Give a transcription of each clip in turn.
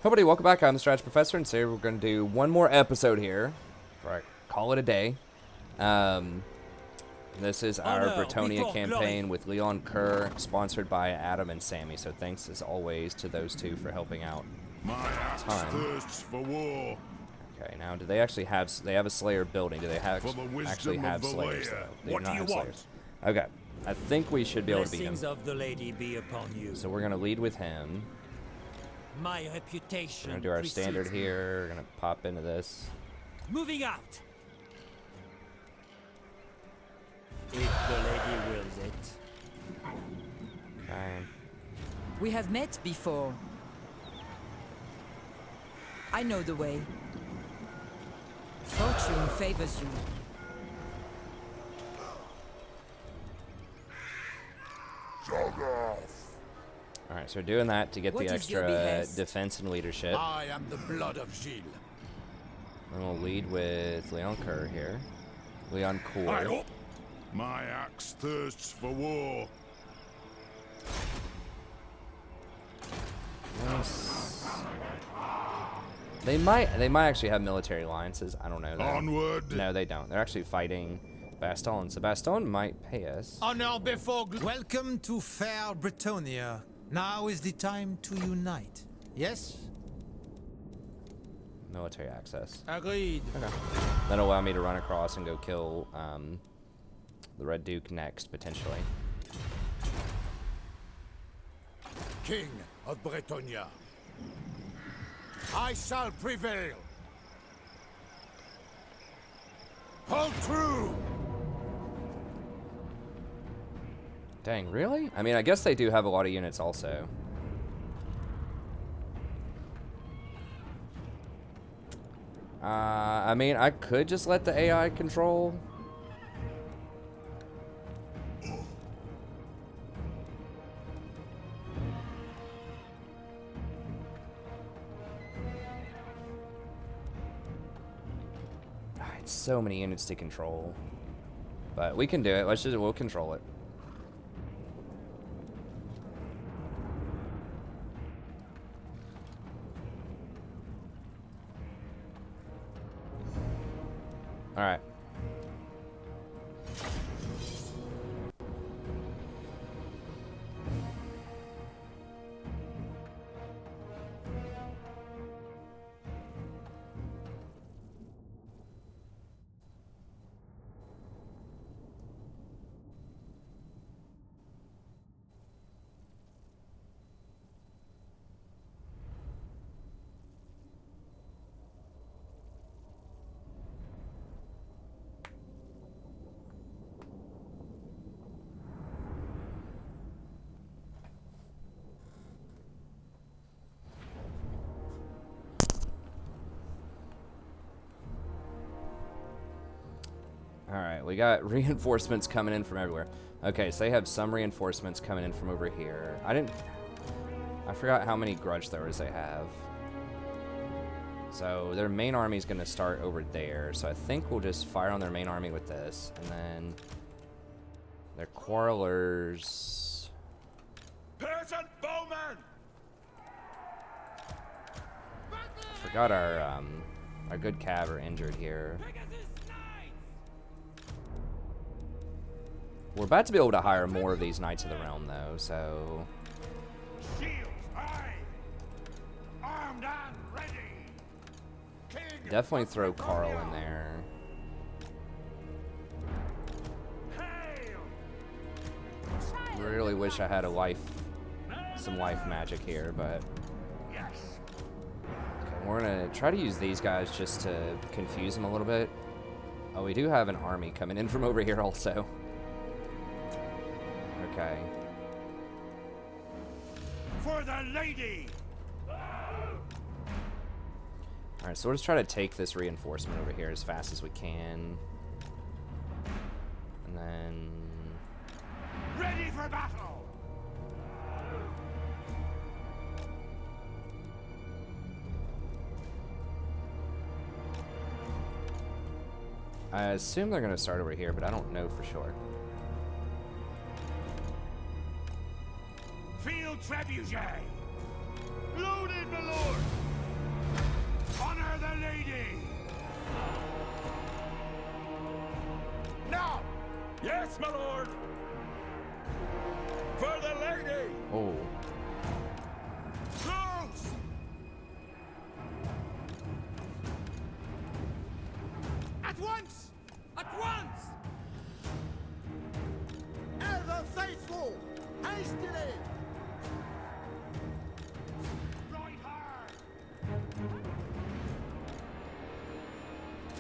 Everybody, welcome back. I'm the Strategy Professor, and today we're going to do one more episode here. Right, call it a day. This is our Brettonia campaign with Leoncour, sponsored by Adam and Sammy. So thanks as always to those two for helping out. My axe thirsts for war. Okay, now do they actually have? They have a Slayer building. Do they have actually have Slayers though? They do not have Slayers. Okay, I think we should be able to beat him. Of the lady be upon you. So we're gonna lead with him. My reputation. We're gonna do our standard here. We're gonna pop into this. Moving out. If the lady wills it. Okay. We have met before. I know the way. Fortune favors you. Alright, so we're doing that to get the extra defense and leadership. I am the blood of Gilles. And we'll lead with Leoncour here. Leoncour. My axe thirsts for war. Nice. They might actually have military alliances. I don't know though. Onward. No, they don't. They're actually fighting Baston. So Baston might pay us. Honor before welcome to fair Brettonia. Now is the time to unite. Yes? Military access. Agreed. Okay. That'll allow me to run across and go kill the Red Duke next, potentially. King of Brettonia. I shall prevail. Hold true. Dang, really? I mean, I guess they do have a lot of units also. I mean, I could just let the AI control. It's so many units to control. But we can do it. We'll control it. All right. Alright, we got reinforcements coming in from everywhere. Okay, so they have some reinforcements coming in from over here. I forgot how many grudge throwers they have. So their main army is going to start over there. So I think we'll just fire on their main army with this. And then their quarrelers. Peasant bowman. I forgot our good cav are injured here. We're about to be able to hire more of these Knights of the Realm, though, so... Shields high. Armed and ready. King Definitely throw Carl in there. hail. Really wish I had some life magic here, but... Yes. Okay, we're gonna try to use these guys just to confuse them a little bit. Oh, we do have an army coming in from over here also. Okay. For the lady. Alright, so we'll just try to take this reinforcement over here as fast as we can. And then... Ready for battle. I assume they're going to start over here, but I don't know for sure. Field trebuchet. Loaded, my lord. Yes, my lord! For the lady! Oh. Close! At once! At once! Ever faithful! Hastily! Right hard!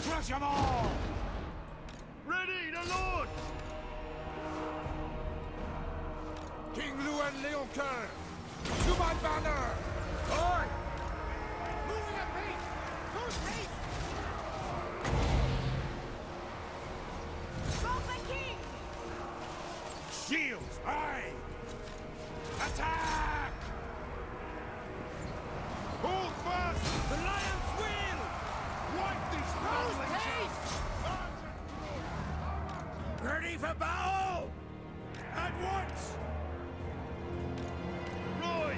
Crush them all! Ready to launch! King Louis Leoncour! To my banner! Aye! Moving at pace! Who's haste? For the king! Shields! Aye! Attack! Hold fast! The lion's will! Wipe these howling haste! Ready for battle! At once! Roy!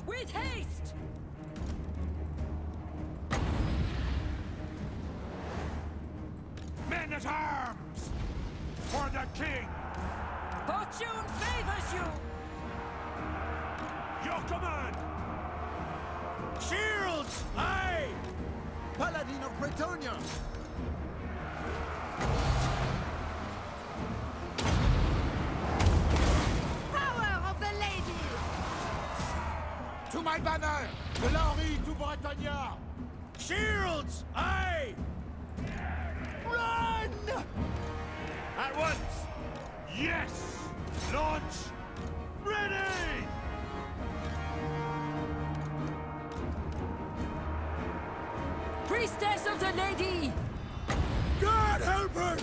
With haste! Men at arms! For the king! Fortune favors you! Your command! Shields! Aye! Paladin of Brettonia! Power of the lady! To my banner! Glory to Brettonia! Shields! Aye! Run! At once! Yes! Launch! Ready! Priestess of the lady! God help us!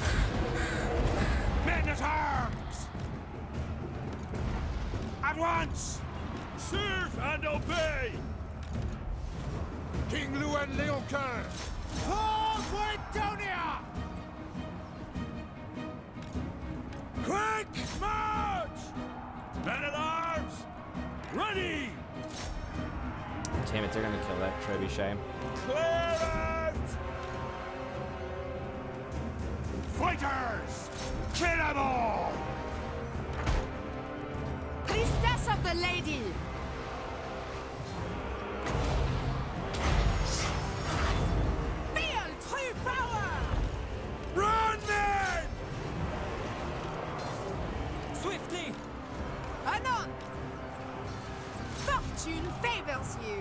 Men at arms! At once! Serve and obey! King Louis Leoncour! For Brettonia! Quick march! Men at arms! Ready! Damn it, they're gonna kill that trebuchet. Clear out! Fighters! Kill them all! Priestess of the lady! Feel true power! Run, men! Swiftly! Anon! Fortune favors you!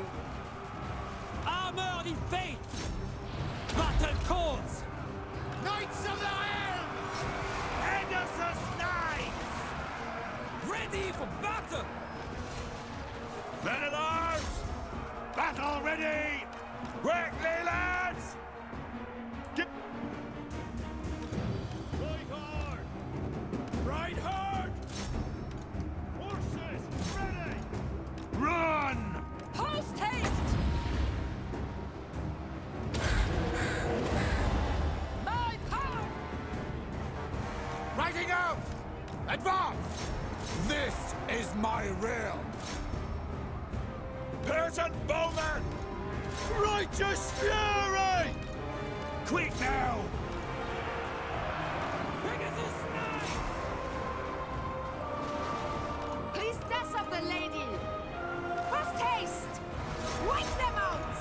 Armored in faith! Battle calls! Knights of the Realm! Pegasus Knights! Ready for battle! Men at arms! Battle ready! Quickly, lads! Get... Right hard! Right hard! Horses, ready! Run! Post haste! My power! Riding out! Advance! This is my realm! Peasant bowmen! Righteous fury! Quick now! Pegasus Knight! Priestess of the lady! Post haste! Wipe them out!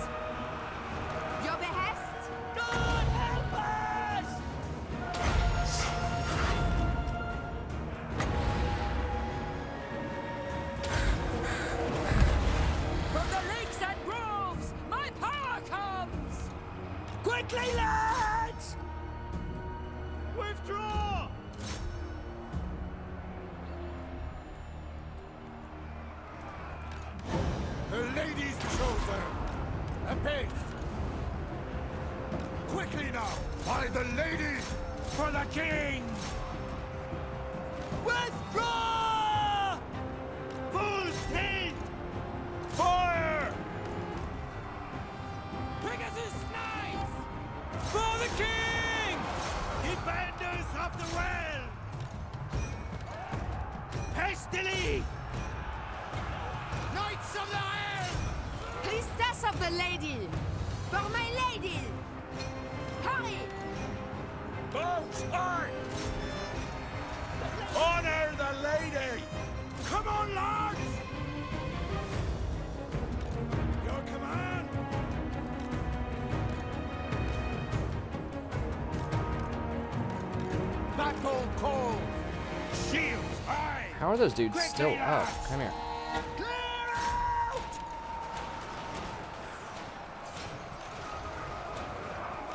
Your behest? God help us! From the lakes and groves, my power comes! Quickly, lads! Withdraw! The lady's chosen! Apace! Quickly now! By the lady! For the king! Withdraw! Full speed! Fire! Pegasus Knights! For the king! Defenders of the well! Hastily! Knights of the Realm! Priestess of the lady! For my lady! Hurry! Bows, aye! Honor the lady! Come on, lads! Your command! Battle call! Shields high! How are those dudes still up? Come here. Clear out!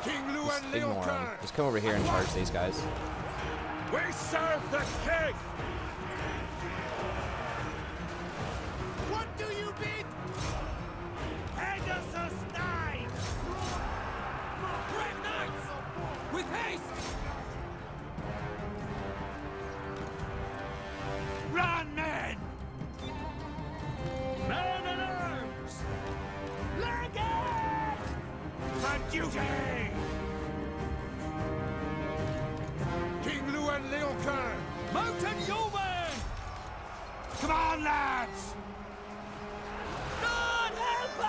King Lou Just and ignore them. Leoncour! Just come over here and charge these guys. We serve the king! What do you bid? Pegasus Knights! Brave knights! With haste! Run, men! Men at arms! Legate! For duty! King Lou and Leoncour! Mountain yeoman! Come on, lads! God help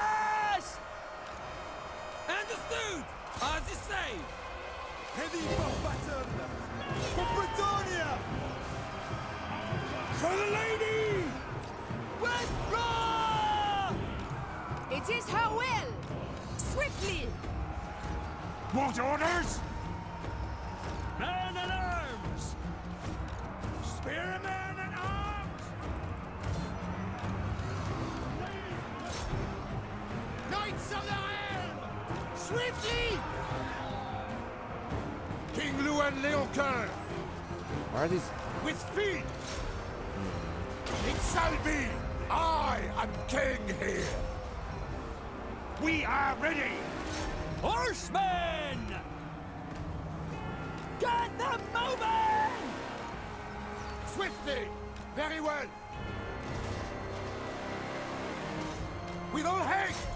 us! Understood! As you say! Heavy for battle! For Brettonia! For the lady! Withdraw! It is her will! Swiftly! What orders? Men at arms! Spearmen at arms! Knights of the Helm! Swiftly! King Lou and Leoncour! Why are these? With speed! It shall be! I am king here! We are ready! Horsemen! Get them moving! Swiftly! Very well! With all haste!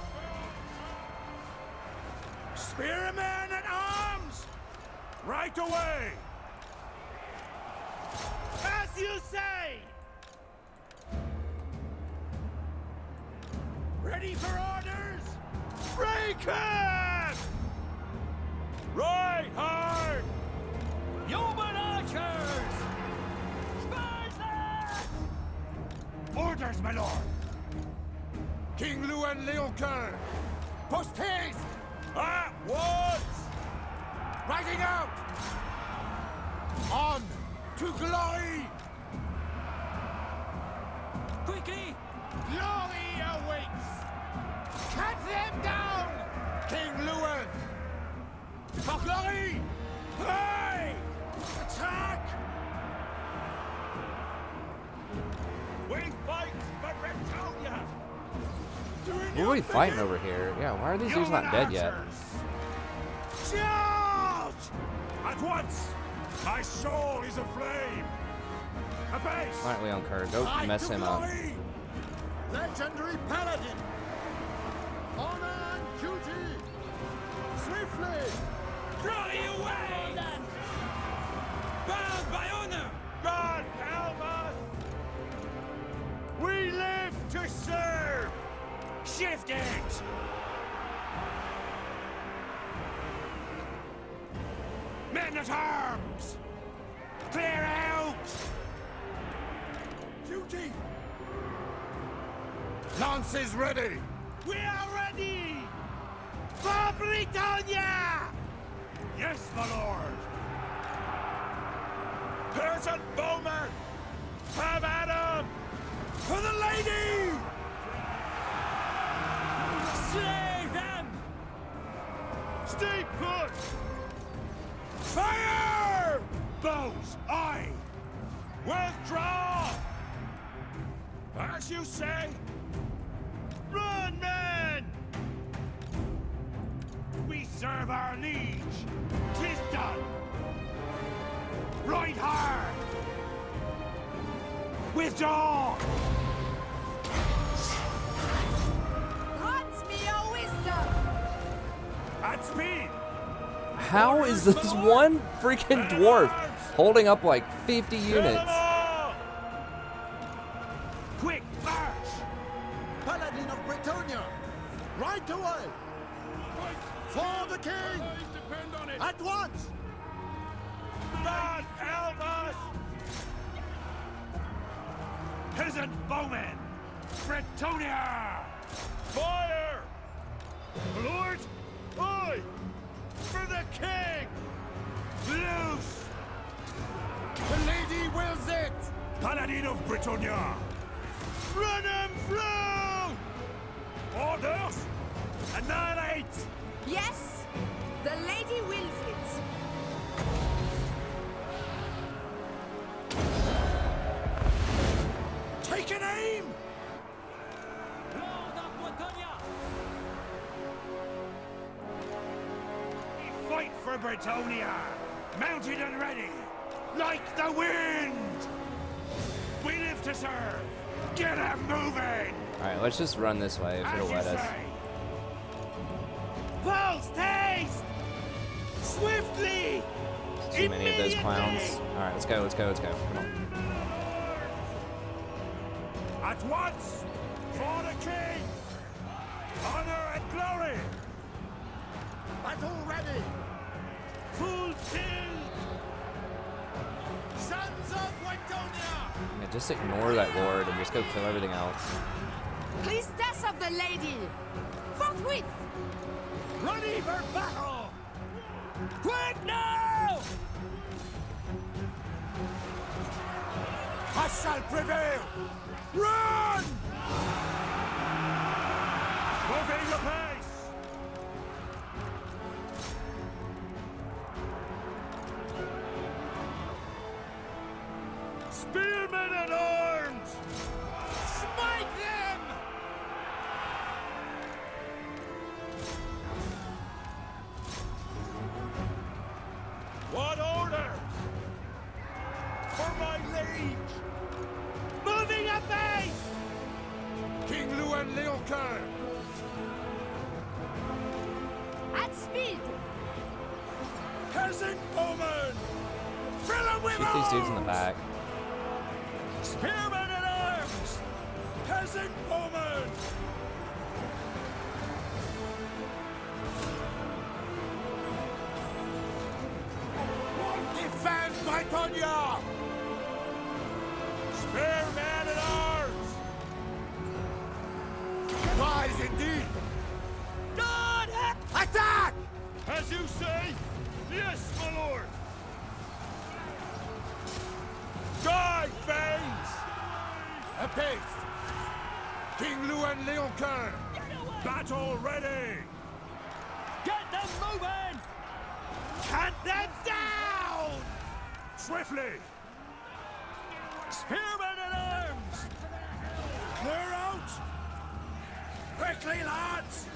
Spearmen at arms! Right away! As you say! Ready for orders? Break him! Right hard! Yeoman archers! Spurs lads! Orders, my lord! King Lou and Leoncour! Post haste! At once! Riding out! On to glory! Quickly! Glory awaits! Cut them down! King Lewin! For glory! Hey! Attack! We fight for Brettonia! What are we fighting over here? Yeah, why are these dudes not dead yet? Charge! At once! My soul is aflame! A base! Alright, Leoncour, go mess him up. Legendary paladin! Honor and duty! Swiftly! Glory away! Bound by honor! God help us! We live to serve! Shift it! Men at arms! Clear out! Duty! Lances ready! We are ready! For Brettonia! Yes, my lord! Peasant bowmen! Have at 'em! For the lady! Slay them! Stay put! Fire! Bows, aye! Withdraw! As you say! Run, men! We serve our liege! 'Tis done! Right hard! Withdraw! Grant me your wisdom! At speed! How is this one freaking dwarf holding up like 50 Kill 'em units? all! Quick march! Paladin of Brettonia! Right away! For the king! Depend on it! At once! God help us! Peasant bowmen! Brettonia! Fire! Lord! Oi! For the king! Loose! The lady wills it! Paladin of Brettonia! Run him through! Orders! Annihilate! Yes, the lady wills it. Take an aim! Lord of Brettonia! Fight for Brettonia! Mounted and ready! Like the wind! We live to serve! Get 'em moving! Alright, let's just run this way if it'll let us. Post haste! Swiftly! Too many of those clowns. Alright, let's go, let's go, let's go. Come on. At once! For the king! Honor and glory! Battle ready! Full tilt! Sons of Brettonia! Yeah, just ignore that lord and just go kill everything else. Priestess of the lady! Forthwith! Ready for battle! Quick now! I shall prevail! Run! Moving apace! Spearmen at arms! Smite them! What orders? For my liege! Moving apace! King Leoncour! At speed! Peasant bowmen! Fill 'em with Shoot these dudes in the arms! back. Spearmen at arms! Peasant bowmen! Defend Brettonia! Spearmen at arms! Rise indeed! God! Attack! As you say! Yes, my lord! Die, Baines! Apace! King Leoncour! Battle ready! Get them moving! Cut them down! Swiftly! Spearmen at arms! Clear out! Quickly, lads!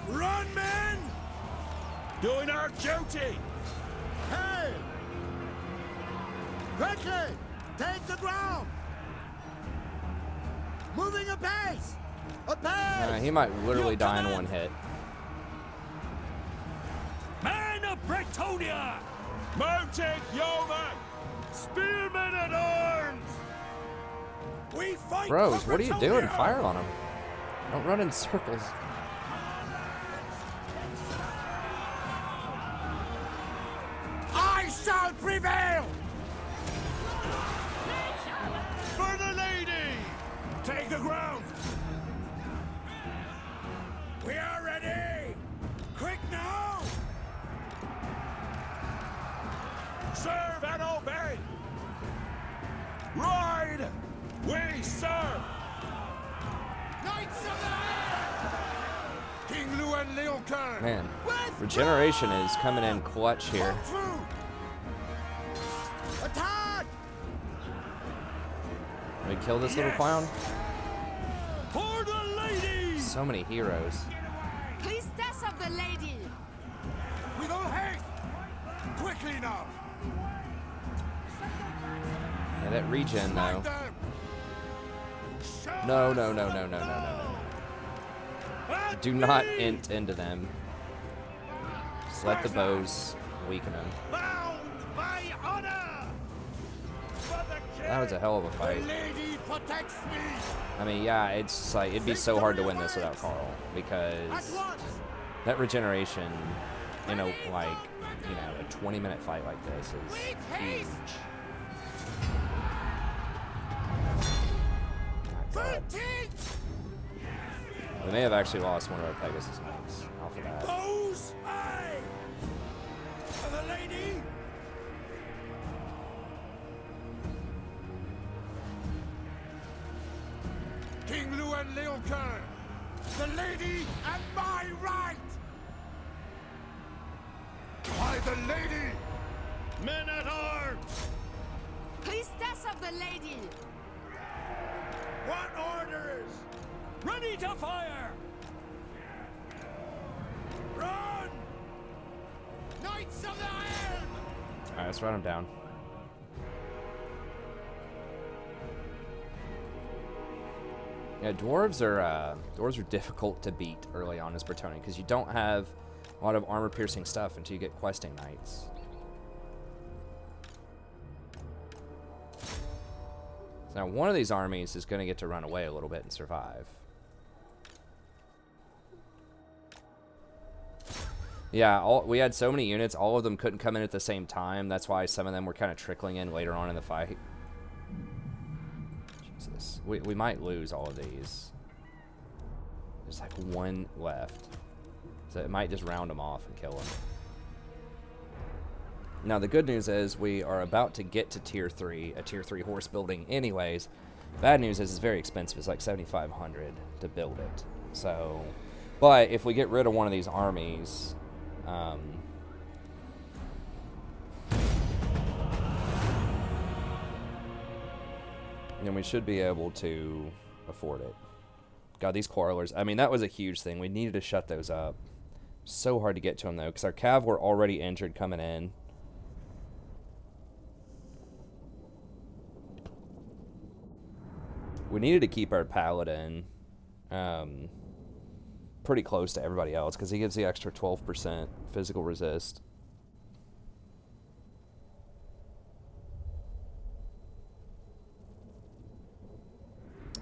Run, men! Doing our duty! Hey! Quickly! Take the ground! Moving apace! Apace! He might literally die in one hit. Man of Brettonia! Mounted yeomen! Spearmen at arms! We fight Bros, for what are you doing? Brettonia! Fire on them. Don't run in circles. I shall prevail! For the lady! Take the ground! We are ready! Quick now! Serve and obey! Ride! We serve! Knights of the King Leoncour! Man, regeneration is coming in clutch here. Through! Attack! Can we kill this little clown? For the lady! So many heroes. Priestess of the lady! With all haste! Quickly now! Yeah, that regen though. Smite them! No, no, no, no, no, no, no, no. At Do not me! int into them. Just let the bows weaken them. Bound by honor! For the king! That was a hell of a The fight. lady protects me! I mean, yeah, it's like it'd be so hard to win this without Carl At because once! that regeneration in a like a 20-minute fight like this is huge. God. We may have actually lost one of our Pegasus knights off of that. Bows, aye! For the lady! King Luan Leoncour, the lady at my right! By the lady! Men at arms! Priestess of the lady! What orders? Ready to fire! Run! Knights of the Iron! Alright, let's run him down. Yeah, dwarves are difficult to beat early on as Brettonia because you don't have a lot of armor-piercing stuff until you get questing knights. So now one of these armies is going to get to run away a little bit and survive. Yeah, we had so many units, all of them couldn't come in at the same time. That's why some of them were kind of trickling in later on in the fight. Jesus. We might lose all of these. There's like one left. So it might just round them off and kill them. Now the good news is we are about to get to tier 3, a tier 3 horse building anyways. Bad news is it's very expensive. It's like $7,500 to build it. So, but if we get rid of one of these armies, then we should be able to afford it. God, these quarrelers. I mean, that was a huge thing. We needed to shut those up. So hard to get to them, though, because our cav were already injured coming in. We needed to keep our paladin pretty close to everybody else, because he gives the extra 12% physical resist.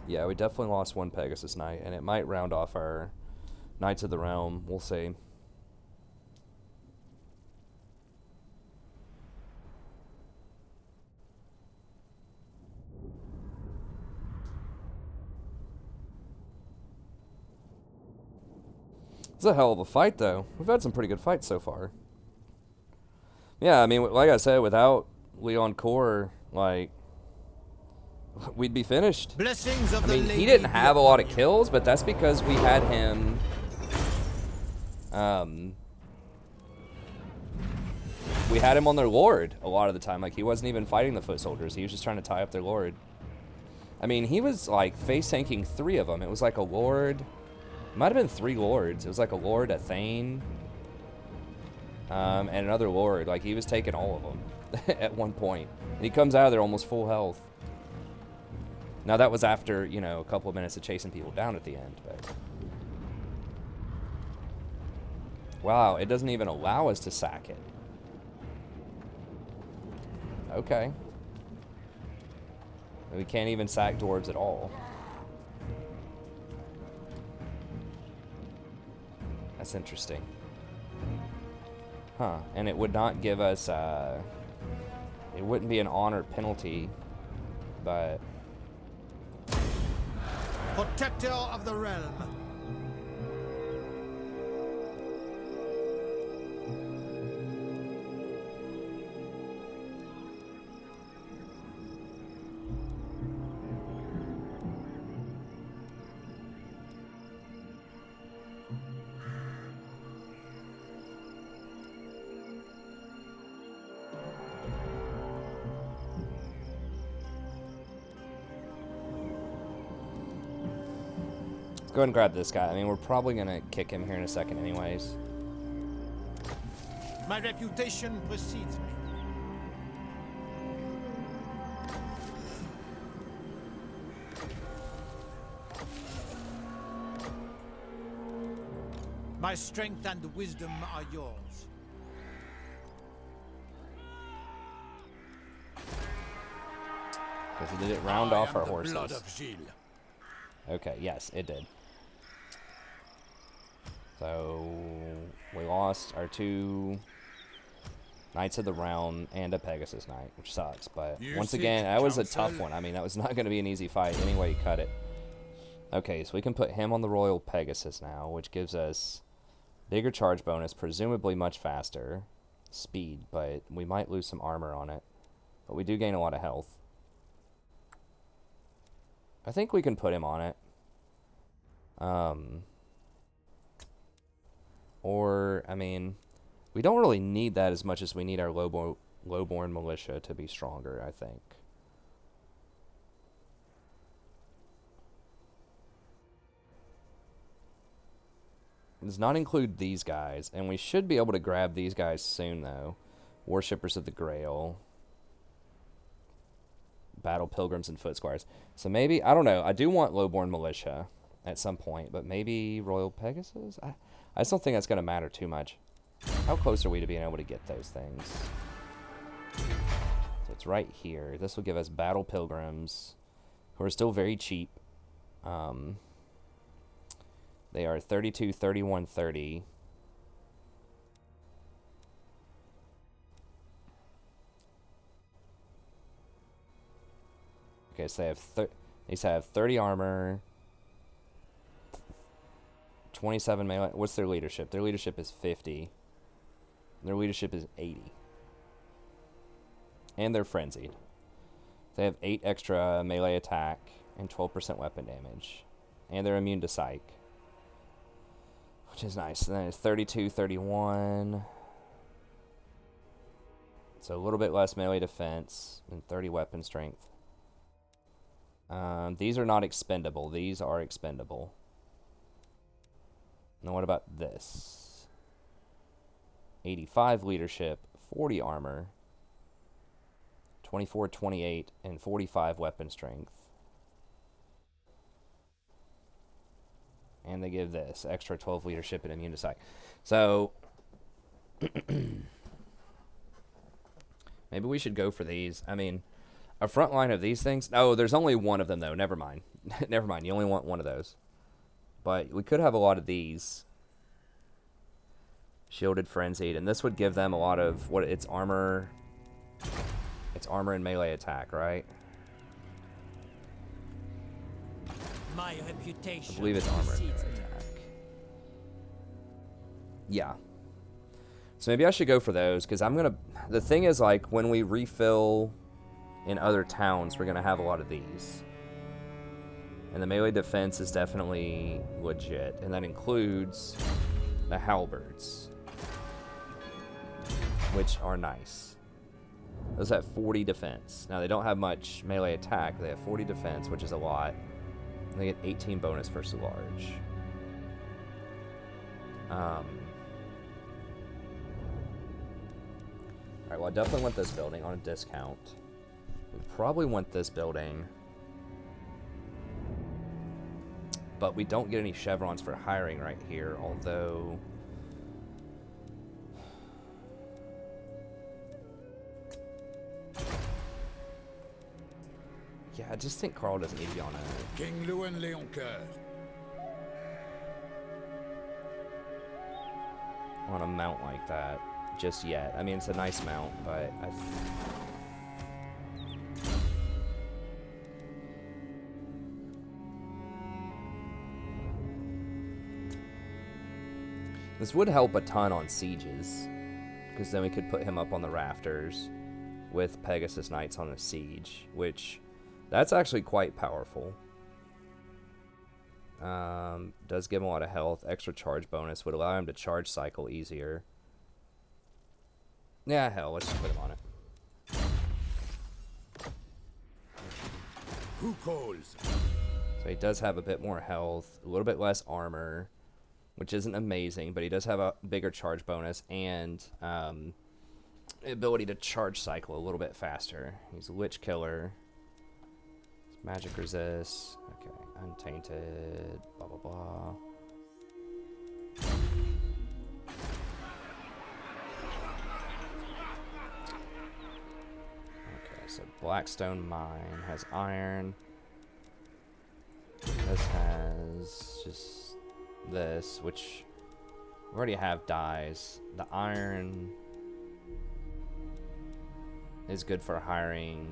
Yeah, we definitely lost one Pegasus Knight, and it might round off our Knights of the Realm. We'll see. It's a hell of a fight, though. We've had some pretty good fights so far. Yeah, I mean, like I said, without Leoncour, like, we'd be finished. Blessings of I the mean, lady he didn't have a lot of be upon you. kills, but that's because we had him. We had him on their lord a lot of the time. Like, he wasn't even fighting the foot soldiers. He was just trying to tie up their lord. I mean, he was like face tanking 3 of them. It was like a lord. Might have been 3 lords. It was like a lord, a thane, and another lord. Like, he was taking all of them at one point. And he comes out of there almost full health. Now, that was after, you know, a couple of minutes of chasing people down at the end. But wow, it doesn't even allow us to sack it. Okay. We can't even sack dwarves at all. That's interesting. Huh. And it would not give us, it wouldn't be an honor penalty, but... Protector of the realm. Go ahead and grab this guy. I mean, we're probably going to kick him here in a second anyways. My reputation precedes me. My strength and wisdom are yours. Because did it round off our The blood horses? of Gilles. Okay, yes, it did. So, we lost our 2 Knights of the Realm and a Pegasus Knight, which sucks. But You once seek again, that was a tough counsel? one. I mean, that was not going to be an easy fight any way you cut it. Okay, so we can put him on the Royal Pegasus now, which gives us bigger charge bonus, presumably much faster speed, but we might lose some armor on it. But we do gain a lot of health. I think we can put him on it. Or, I mean, we don't really need that as much as we need our lowborn militia to be stronger, I think. It does not include these guys, and we should be able to grab these guys soon, though. Worshippers of the Grail. Battle Pilgrims and Foot Squires. So maybe, I don't know, I do want lowborn militia at some point, but maybe Royal Pegasus? I just don't think that's going to matter too much. How close are we to being able to get those things? So it's right here. This will give us Battle Pilgrims, who are still very cheap. They are 32, 31, 30. Okay, so they have 30 armor, 27 melee. What's their leadership? Their leadership is 50. Their leadership is 80. And they're frenzied. They have 8 extra melee attack and 12% weapon damage. And they're immune to psych, which is nice. And then it's 32, 31. So a little bit less melee defense and 30 weapon strength. These are not expendable. These are expendable. Now what about this? 85 leadership, 40 armor, 24, 28, and 45 weapon strength. And they give this extra 12 leadership and immune to psych. So maybe we should go for these. I mean, a front line of these things. Oh, there's only one of them though. Never mind. Never mind. You only want one of those. But we could have a lot of these. Shielded, frenzied, and this would give them a lot of what its armor. Its armor and melee attack, right? My reputation. I believe it's armor and melee attack. Yeah. So maybe I should go for those, because I'm gonna. The thing is, like, when we refill in other towns, we're gonna have a lot of these. And the melee defense is definitely legit, and that includes the halberds, which are nice. Those have 40 defense. Now, they don't have much melee attack. They have 40 defense, which is a lot. And they get 18 bonus versus large. Alright, well, I definitely want this building on a discount. We probably want this building. But we don't get any chevrons for hiring right here, although... Yeah, I just think Carl doesn't need to be on a... King Lewin Leoncour. on a mount like that just yet. I mean, it's a nice mount, but this would help a ton on sieges, because then we could put him up on the rafters with Pegasus Knights on a siege, which that's actually quite powerful. Does give him a lot of health. Extra charge bonus would allow him to charge cycle easier. Yeah, hell, let's just put him on it. Who calls? So he does have a bit more health, a little bit less armor, which isn't amazing, but he does have a bigger charge bonus and ability to charge cycle a little bit faster. He's a Lich Killer. Magic resist. Okay, untainted. Blah blah blah. Okay, so Blackstone Mine has iron. This has just this, which we already have dyes. The iron is good for hiring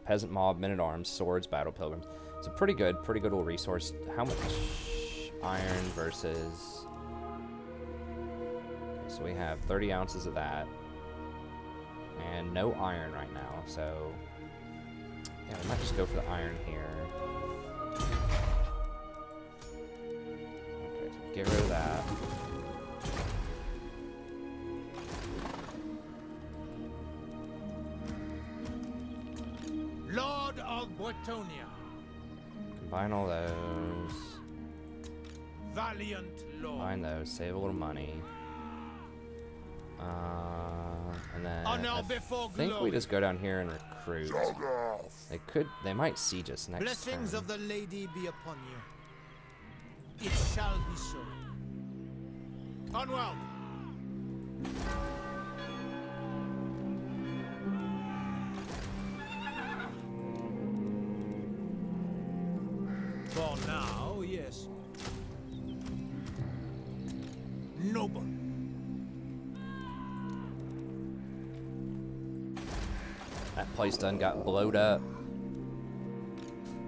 peasant mob, men-at-arms, swords, battle pilgrims. It's a pretty good little resource. How much iron versus... So we have 30 ounces of that. And no iron right now, so... Yeah, I might just go for the iron here. Okay, get rid of that. Lord of Brettonia. Combine all those. Valiant Lord. Combine those, save a little money. And then I think we just go down here and recruit. They might siege us next Blessings turn. of the lady be upon you. It shall be so. Onward. For now, yes. Noble. That place done got blowed up.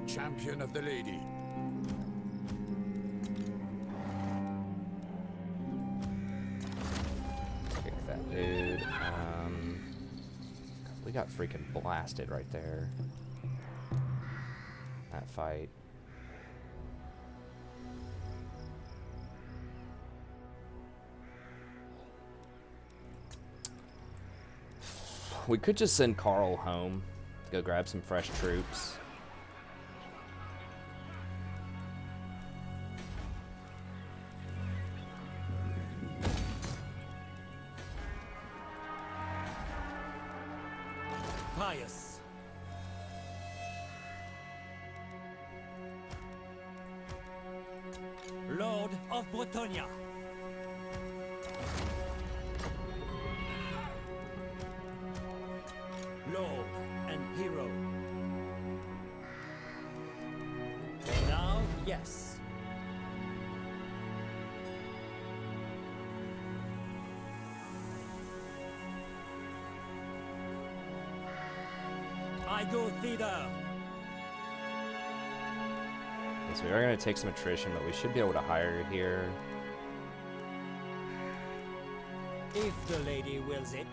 Champion of the lady. Kick that dude. We got freaking blasted right there. That fight. We could just send Carl home to go grab some fresh troops. Pious. Lord of Brettonia. Lord and hero. Now, yes. I go thither. So we are going to take some attrition, but we should be able to hire here. If the lady wills it.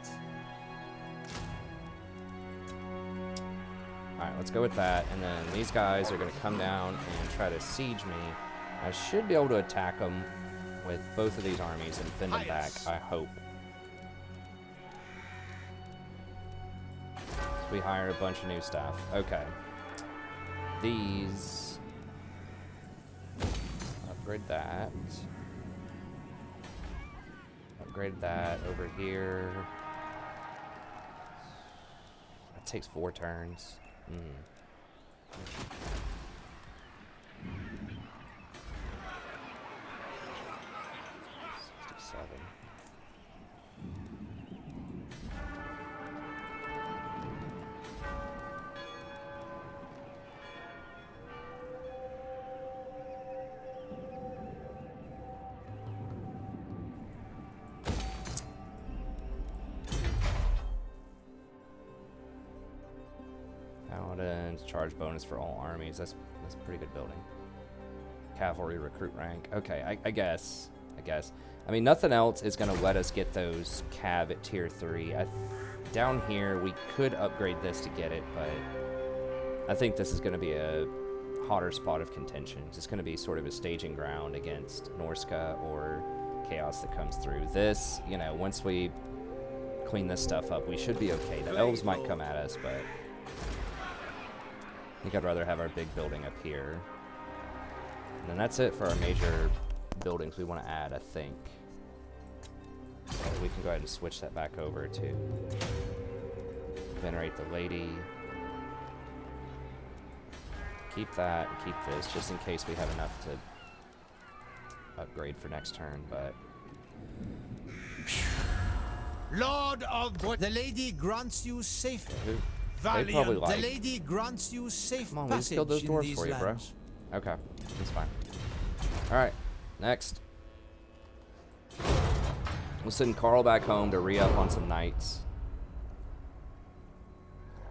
Alright, let's go with that. And then these guys are going to come down and try to siege me. I should be able to attack them with both of these armies and fend them back, I hope. So we hire a bunch of new staff. Okay. These... Upgrade that. Upgrade that over here. That takes 4 turns. 67. Paladins, charge bonus for all armies. That's pretty good building. Cavalry recruit rank. Okay, I guess. I mean, nothing else is going to let us get those cav at tier 3. Down here, we could upgrade this to get it, but I think this is going to be a hotter spot of contention. It's going to be sort of a staging ground against Norska or Chaos that comes through. This, you know, once we clean this stuff up, we should be okay. The elves might come at us, but I think I'd rather have our big building up here. And then that's it for our major buildings we want to add, I think. So we can go ahead and switch that back over to venerate the lady. Keep that and keep this, just in case we have enough to upgrade for next turn, but... Lord of the lady grants you safe. They probably The like... lady grants you safe Come on, we just passage killed those in dwarves these for you, bro. lands. Okay, that's fine. Alright, next. We'll send Carl back home to re-up on some knights.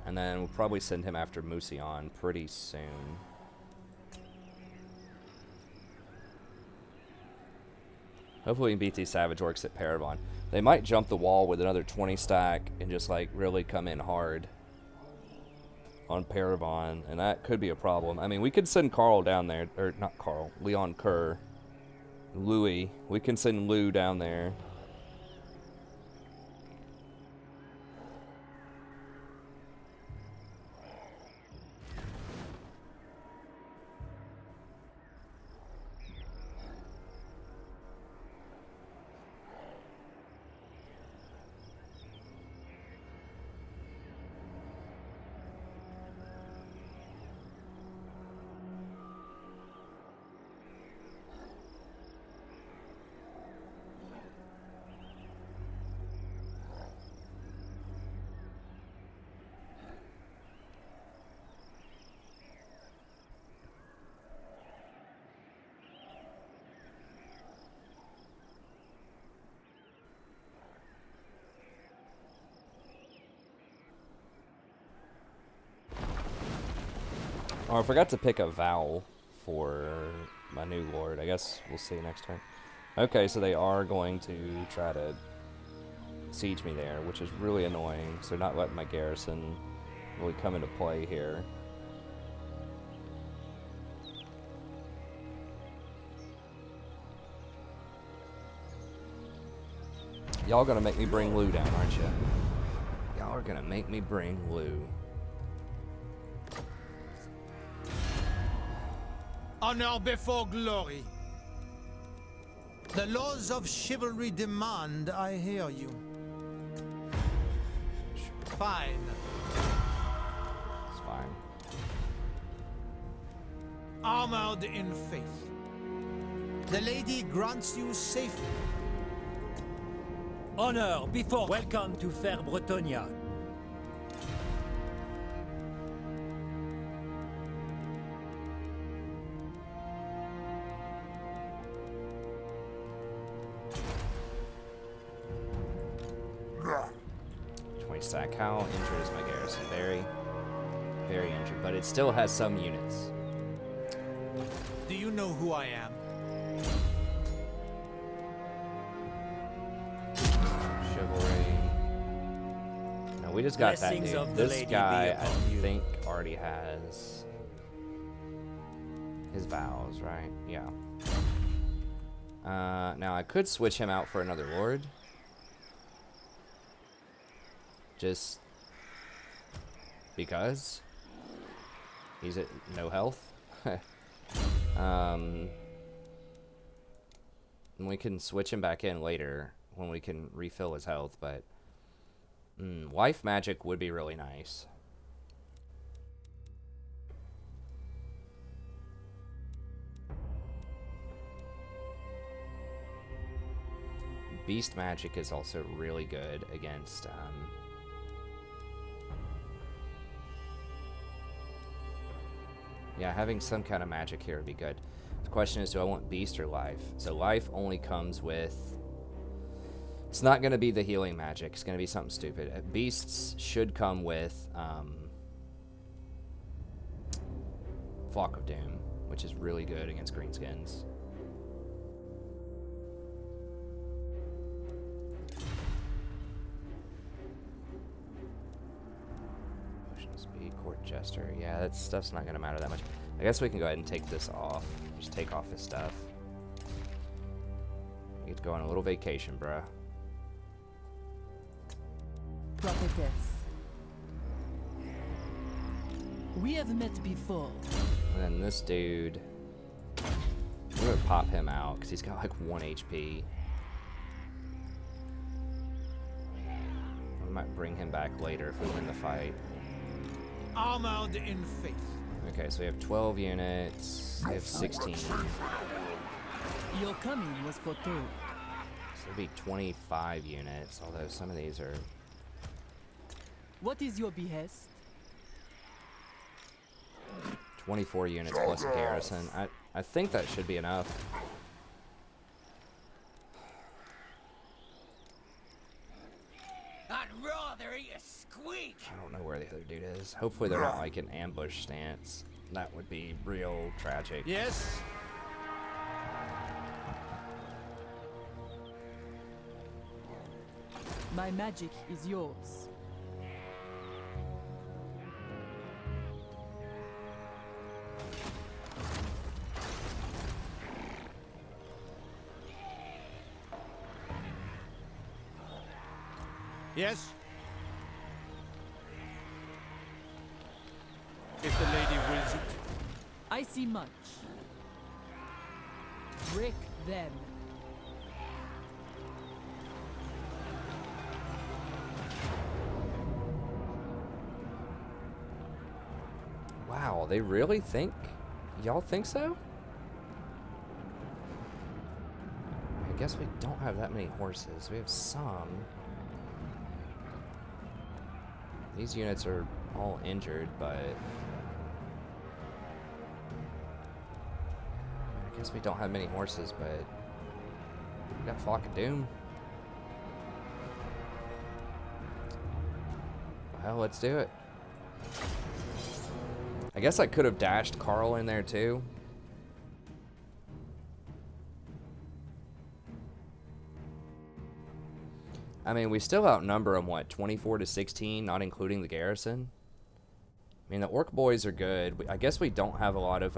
And then we'll probably send him after Musion pretty soon. Hopefully we can beat these Savage Orcs at Paravon. They might jump the wall with another 20 stack and just like really come in hard on Paravon, and that could be a problem. I mean, we could send Carl down there, or not Carl, Leoncour, Louis. We can send Lou down there. Oh, I forgot to pick a vowel for my new lord. I guess we'll see next turn. Okay, so they are going to try to siege me there, which is really annoying. So not letting my garrison really come into play here. Y'all gonna make me bring Lou down, aren't you? Y'all are gonna make me bring Lou. Honor before glory. The laws of chivalry demand I hear you. Fine. It's fine. Armored in faith. The lady grants you safety. Honor before. Welcome to fair Brettonia. Stack. How injured is my garrison? Very, very injured, but it still has some units. Do you know who I am? Chivalry. No, we just got that Blessings dude. of the This lady guy, be I upon you. think, already has his vows, right? Yeah. Now I could switch him out for another lord. Just because he's at no health. And we can switch him back in later when we can refill his health, but wife magic would be really nice. Beast magic is also really good against yeah, having some kind of magic here would be good. The question is, do I want beast or life? So life only comes with... It's not going to be the healing magic. It's going to be something stupid. Beasts should come with Flock of Doom, which is really good against greenskins. Court Jester. Yeah, that stuff's not going to matter that much. I guess we can go ahead and take this off. Just take off his stuff. We get to go on a little vacation, bruh. Prophetess. We have met before. And then this dude, we're going to pop him out because he's got like 1 HP. We might bring him back later if we win the fight. Armored in faith. Okay, so we have 12 units. We have 16. So Your coming was foretold. it'd be 25 units, although some of these are... What is your behest? 24 units plus a garrison. I think that should be enough. I'd rather eat squeak! I don't know where the other dude is. Hopefully they're not like in ambush stance. That would be real tragic. Yes? My magic is yours. Yes? If the lady wills it. I see much. Break them. Wow, they really think? Y'all think so? I guess we don't have that many horses. We have some. These units are all injured, but I guess we don't have many horses, but we got Flock of Doom. Well, let's do it. I guess I could have dashed Carl in there too. I mean, we still outnumber them, what, 24 to 16, not including the garrison? I mean, the orc boys are good. I guess we don't have a lot of,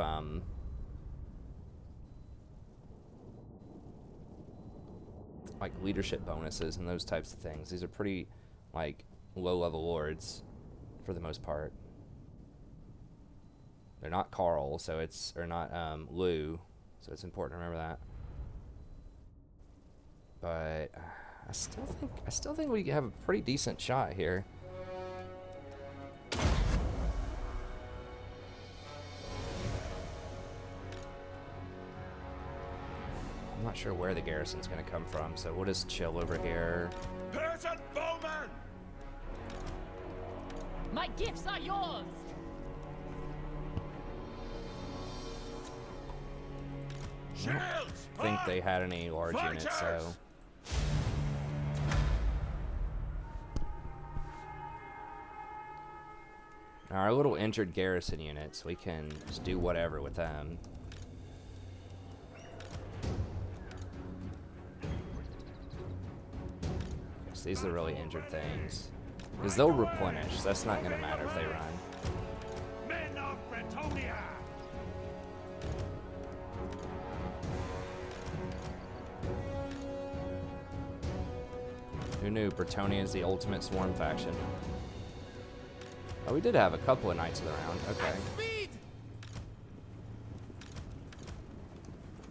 like, leadership bonuses and those types of things. These are pretty, like, low-level lords, for the most part. They're not Carl, so it's, or not, Lou, so it's important to remember that. But I still think we have a pretty decent shot here. I'm not sure where the garrison's gonna come from, so we'll just chill over here. Peasant bowman! My gifts are yours! Shields! I think they had any large units, so. Fighters! Our little injured garrison units, we can just do whatever with them. Yes, these are the really injured things. Because they'll replenish, so that's not going to matter if they run. Men of Brettonia! Who knew Brettonia is the ultimate swarm faction? Oh, we did have a couple of knights of the round. Okay. Speed!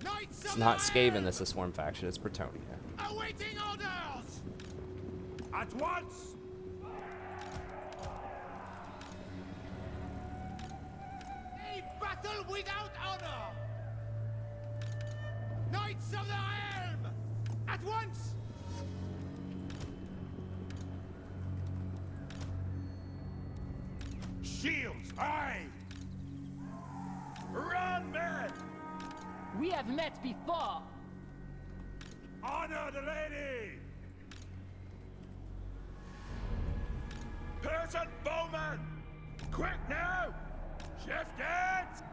Knights It's of not the Skaven Iron! that's a swarm faction, it's Brettonia. Awaiting orders! At once! A battle without honor! Knights of the Helm! At once! Shields, aye! Run, men! We have met before! Honor the lady! Peasant bowman! Quick now! Shift it!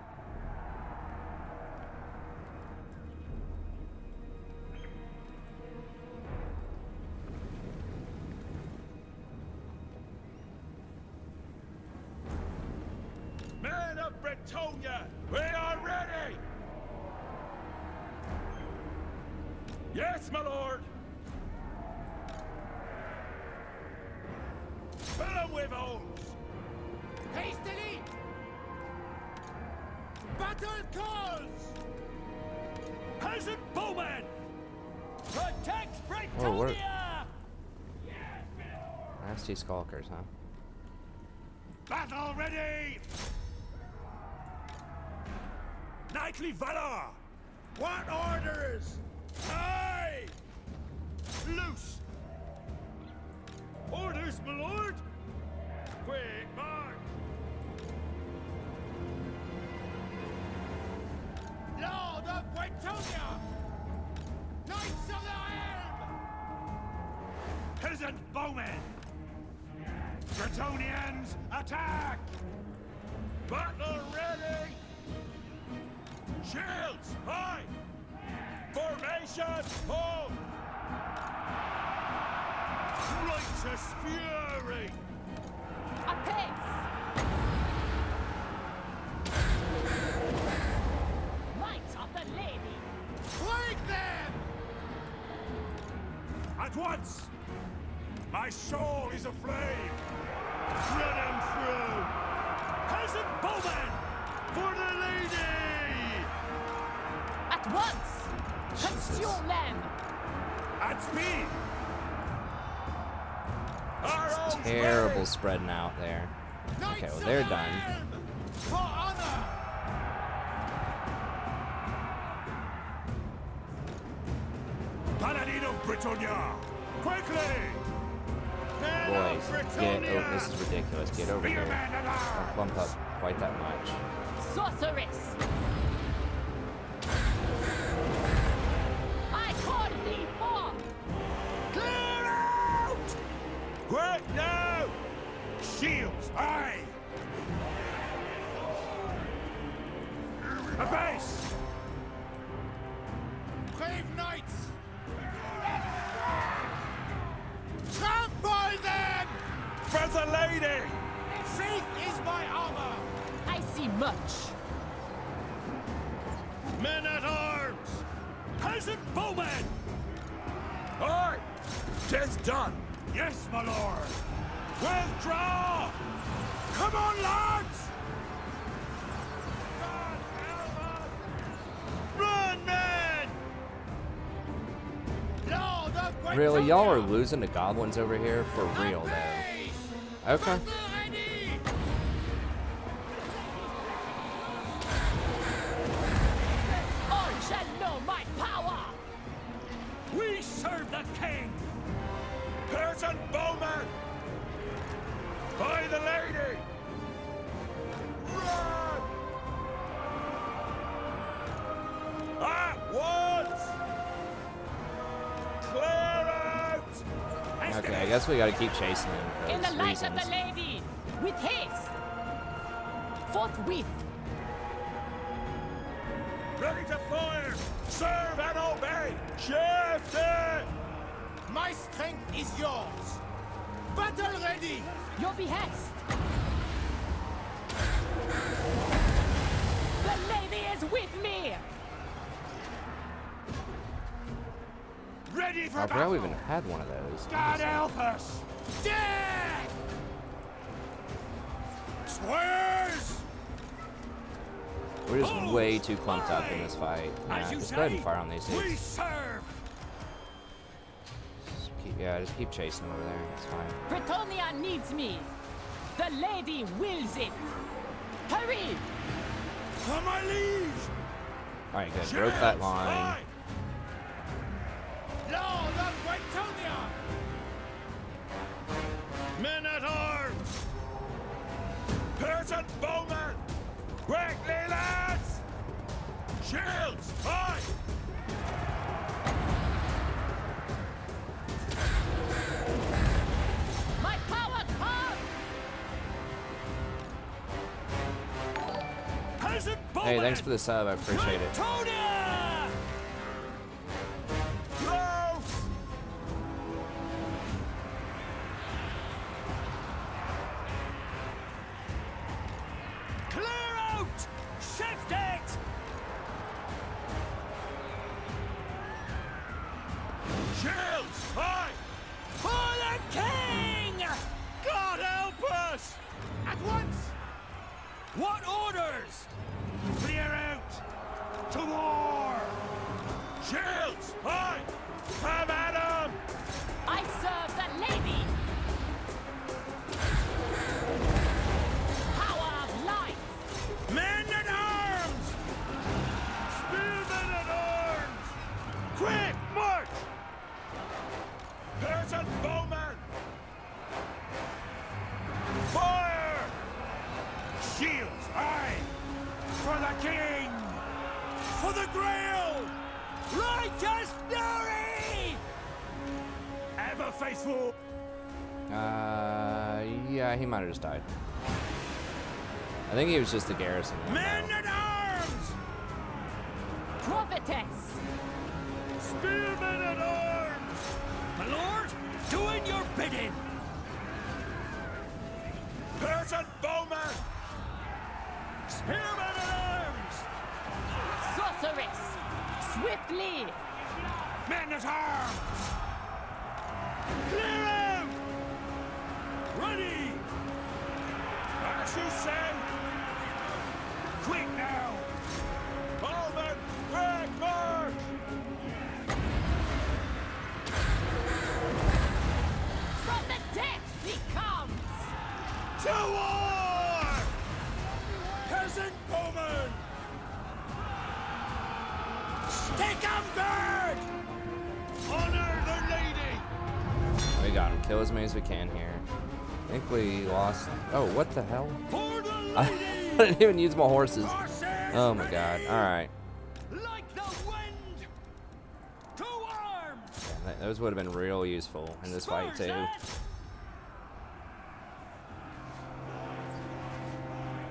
Men of Brettonia, we are ready! Yes, my lord! Fill 'em with holes! Hastily! Battle calls! Peasant bowman! Protect Oh, we're Brettonia! nasty skulkers, huh? Battle ready! Knightly valor! What orders? Aye! Loose! Orders, my lord! Quick march! Lord of Brettonia! Knights of the Helm! Peasant bowmen! Brettonians, attack! Battle ready! Shields, high! Formation, hold! Righteous fury! A pace! Knights of the Lady! Plague them! At once! My soul is aflame! Run them through! Peasant bowmen! For the lady! At once! Consume them! At speed! It's terrible spreading out there. Okay, well, they're done. For honor! Paladin of Brettonia! Quickly! Men Boys, of get Brettonia! oh, this is ridiculous. Get over here. Spearmen at arms! Don't clump up quite that much. Sorceress! I call thee forth! Clear out! Quick now! Shields, aye! A base! Brave knights! Trample them! For the lady! Faith is my armor! I see much. Men at arms! Peasant bowmen! Aye! 'Tis done! Yes, my lord! Withdraw! Come on, lads! God help us! Run, men! Lord of Really, y'all are Brettonia! losing to goblins over here? For real, though. Base! Okay. Battle ready! All shall know my power! We serve the king! Peasant bowmen! By the lady! Run! At once! Clear out! Okay, I guess we gotta keep chasing them for In the those light of reasons. the Lady! With haste! Forthwith! Ready to fire! Serve and obey! Shift it! My strength is yours! Battle ready! Your behest! The Lady is with me! Ready for I forgot battle! we even had one of those. God help us! Dead! Swears! We're just way too clumped up in this fight. As Yeah, you just go ahead and say, fire on these we dudes. serve! Just keep chasing them over there. It's fine. Brettonia needs me! The Lady wills it! Hurry! On my liege! Alright, good. Broke that line. Aye. Lord of Brettonia! Men at arms! Peasant bowmen! Quickly, lads! Shields, high! My power comes! Peasant bowmen! Hey, thanks for the sub. I appreciate it. Brettonia! Dwarfs! Clear out! Shift it! Shields, high! For the king! God help us! At once! What orders? Clear out! To war! Shields, high! Have at 'em! I serve the Lady! Power of light! Men at arms! Spearmen at arms! Quick, march! Peasant bowmen! Fire! Shields, aye! For the king! For the Grail! Righteous fury! Ever faithful! Yeah, he might have just died. I think he was just the garrison one, Men though. at arms! Prophetess! Spearmen at arms! My lord, doing your bidding. Peasant bowmen! Spearmen at arms! Sorceress! Swiftly! Men at arms! Clear him! Ready! As you say! Quick now! Bowmen, back march! From the depths he comes! To war! Peasant bowmen! Take on guard! Honor the lady! We got him. Kill as many as we can here. I think we lost. Oh, what the hell? For the I lady! didn't even use my horses. Horses Oh my god. ready! Alright. Like the wind! To arms! Those would have been real useful in this fight, too.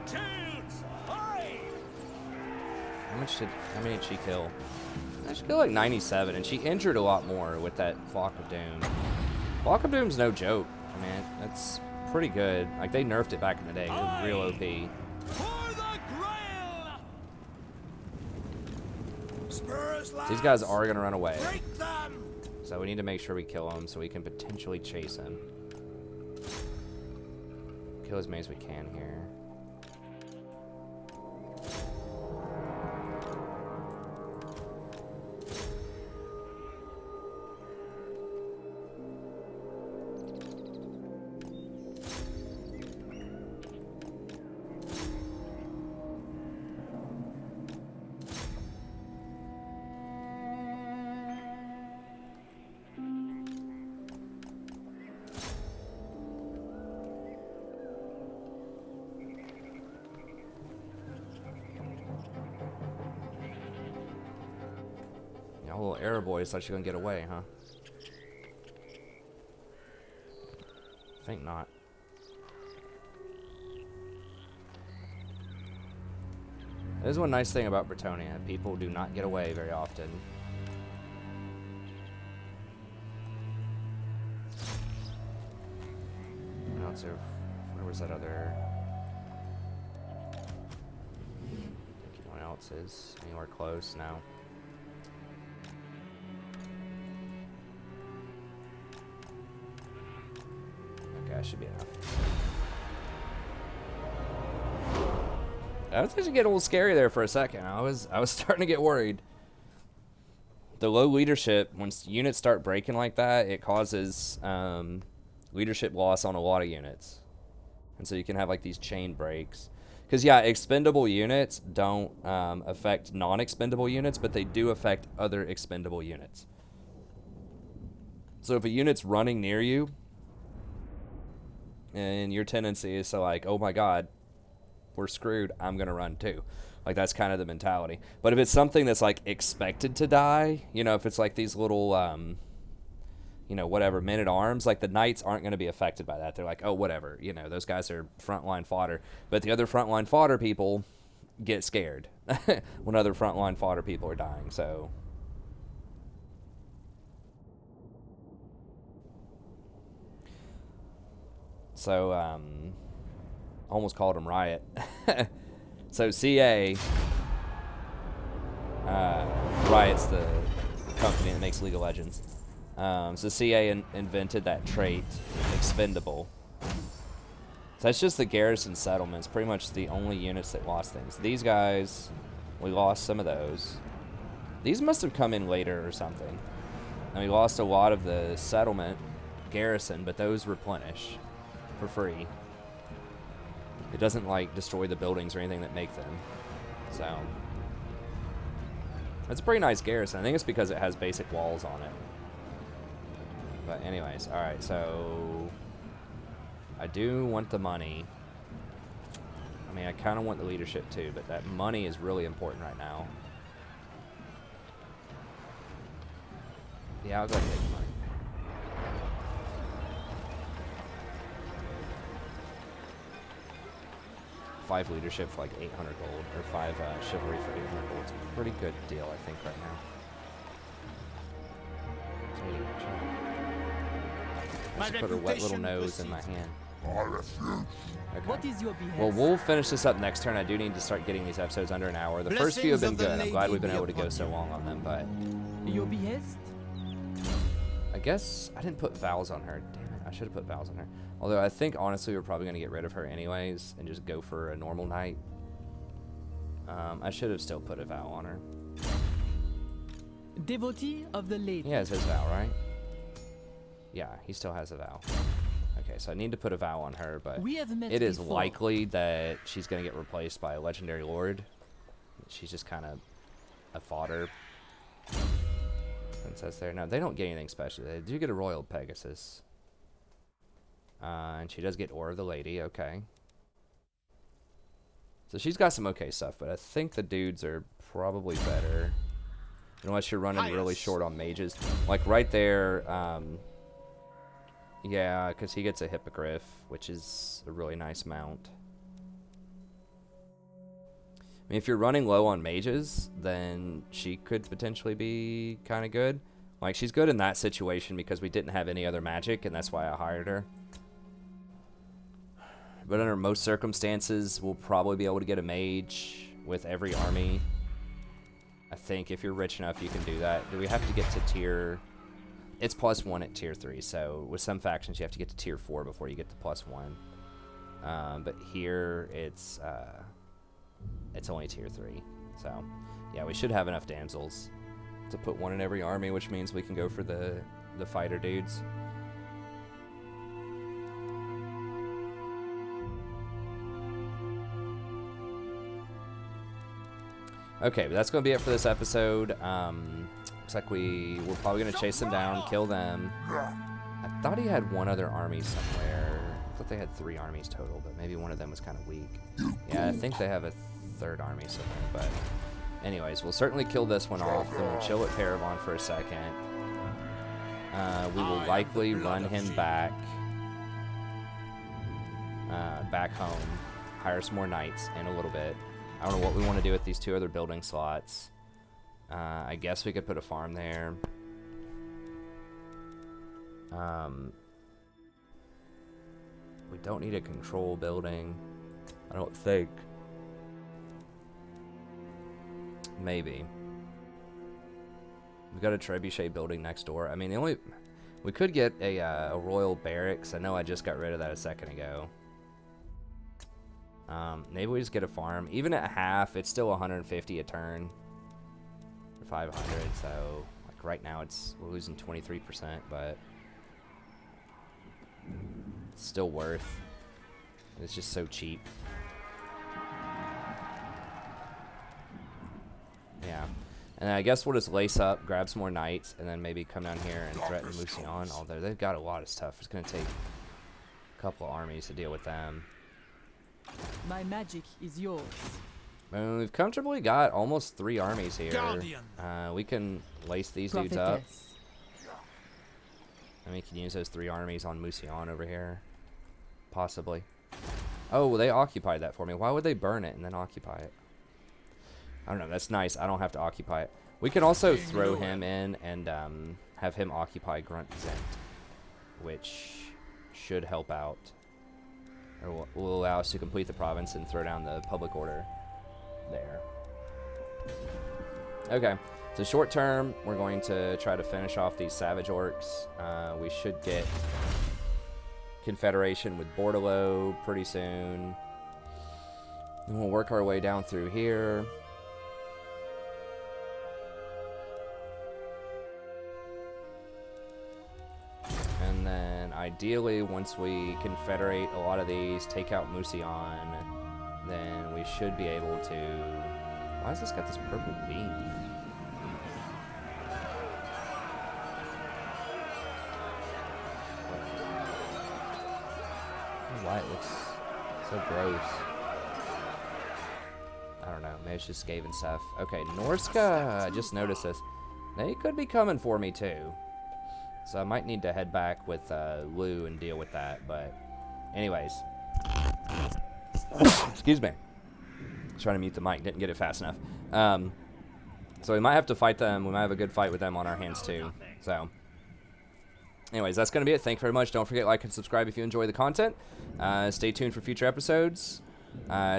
Shields! Aye! How many did she kill? She killed like 97, and she injured a lot more with that Flock of Doom. Flock of Doom's no joke. I mean, that's pretty good. Like, they nerfed it back in the day. It was real OP. For the grail! Spurs, lads! These guys are going to run away. Break them! So we need to make sure we kill him so we can potentially chase him. Kill as many as we can here. Little arrow boys thought she was gonna get away, huh? Think not. There's one nice thing about Brettonia. People do not get away very often. What else there? Where was that other? I think anyone else is anywhere close now. That should be enough. I was actually getting a little scary there for a second. I was starting to get worried. The low leadership, once units start breaking like that, it causes leadership loss on a lot of units. And so you can have like these chain breaks. Because yeah, expendable units don't affect non-expendable units, but they do affect other expendable units. So if a unit's running near you, and your tendency is to like, oh my god, we're screwed, I'm gonna run too. Like, that's kind of the mentality. But if it's something that's like expected to die, you know, if it's like these little you know, whatever, men-at-arms, like the knights aren't going to be affected by that. They're like, oh, whatever, you know, those guys are frontline fodder. But the other frontline fodder people get scared when other frontline fodder people are dying, so... So, almost called them Riot. So, CA, Riot's the company that makes League of Legends. So, CA invented that trait, Expendable. So, that's just the garrison settlements, pretty much the only units that lost things. These guys, we lost some of those. These must have come in later or something. And we lost a lot of the settlement garrison, but those replenish for free. It doesn't like destroy the buildings or anything that make them. So it's a pretty nice garrison. I think it's because it has basic walls on it. But anyways, alright, so I do want the money. I mean, I kind of want the leadership too, but that money is really important right now. Yeah, I'll go ahead and take the money. 5 leadership for like 800 gold, or 5 chivalry for 800 gold. It's a pretty good deal, I think, right now. I should put her wet little nose in my hand. Okay. What is your behest? Well, we'll finish this up next turn. I do need to start getting these episodes under an hour. The first few have been good. I'm glad we've been able to go so long on them, but Your behest? I guess I didn't put vows on her. Damn it, I should have put vows on her. Although I think, honestly, we're probably going to get rid of her anyways and just go for a normal knight. I should have still put a vow on her. Devotee of the lady. He has his vow, right? Yeah, he still has a vow. Okay, so I need to put a vow on her, but We have met it is before. likely that she's going to get replaced by a legendary lord. She's just kind of a fodder princess there. No, they don't get anything special. They do get a royal Pegasus. And she does get Ore of the Lady, okay. So she's got some okay stuff, but I think the dudes are probably better. Unless you're running really short on mages. Like right there, yeah, because he gets a Hippogriff, which is a really nice mount. I mean, if you're running low on mages, then she could potentially be kind of good. Like, she's good in that situation because we didn't have any other magic, and that's why I hired her. But under most circumstances, we'll probably be able to get a mage with every army. I think if you're rich enough, you can do that. Do we have to get to tier... It's +1 at tier 3, so with some factions, you have to get to tier 4 before you get to +1. But here, it's only tier 3. So, yeah, we should have enough damsels to put one in every army, which means we can go for the fighter dudes. Okay, but that's going to be it for this episode. Looks like we're probably going to chase them down, kill them. I thought he had one other army somewhere. I thought they had 3 armies total, but maybe one of them was kind of weak. Yeah, I think they have a 3rd army somewhere, but anyways, we'll certainly kill this one off, then we'll chill at Paravon for a second. We will likely run him back home, hire some more knights in a little bit. I don't know what we want to do with these 2 other building slots. I guess we could put a farm there. We don't need a control building, I don't think. Maybe. We've got a trebuchet building next door. I mean, we could get a royal barracks. I know I just got rid of that a second ago. Maybe we just get a farm. Even at half, it's still 150 a turn. For 500, so like right now we're losing 23%, but it's still worth. It's just so cheap. Yeah. And I guess we'll just lace up, grab some more knights, and then maybe come down here and threaten Musion, although they've got a lot of stuff. It's going to take a couple of armies to deal with them. My magic is yours. We've comfortably got almost 3 armies here. Guardian. We can lace these dudes up. Prophetess. And we can use those 3 armies on Musion over here. Possibly. Oh, well, they occupied that for me. Why would they burn it and then occupy it? I don't know. That's nice. I don't have to occupy it. We can also throw him in and have him occupy Grunt Zent, which should help out. Or will allow us to complete the province and throw down the public order there. Okay, so short term, we're going to try to finish off these savage orcs. We should get confederation with Bordello pretty soon. And we'll work our way down through here. And then ideally, once we confederate a lot of these, take out Musion, then we should be able to... Why has this got this purple beam? Why it looks so gross. I don't know, maybe it's just Skaven stuff. Okay, Norska, I just noticed this. They could be coming for me too. So I might need to head back with Lou and deal with that, but anyways. Excuse me. Trying to mute the mic, didn't get it fast enough. So we might have to fight them. We might have a good fight with them on our hands too. So, anyways, that's going to be it. Thank you very much. Don't forget to like and subscribe if you enjoy the content. Stay tuned for future episodes.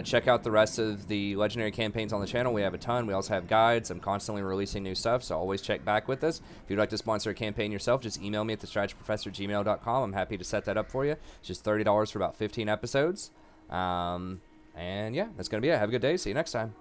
Check out the rest of the legendary campaigns on the channel. We have a ton. We also have guides. I'm constantly releasing new stuff, so always check back with us. If you'd like to sponsor a campaign yourself, just email me at thestrategyprofessor@gmail.com. I'm happy to set that up for you. It's just $30 for about 15 episodes. And yeah, that's going to be it. Have a good day. See you next time.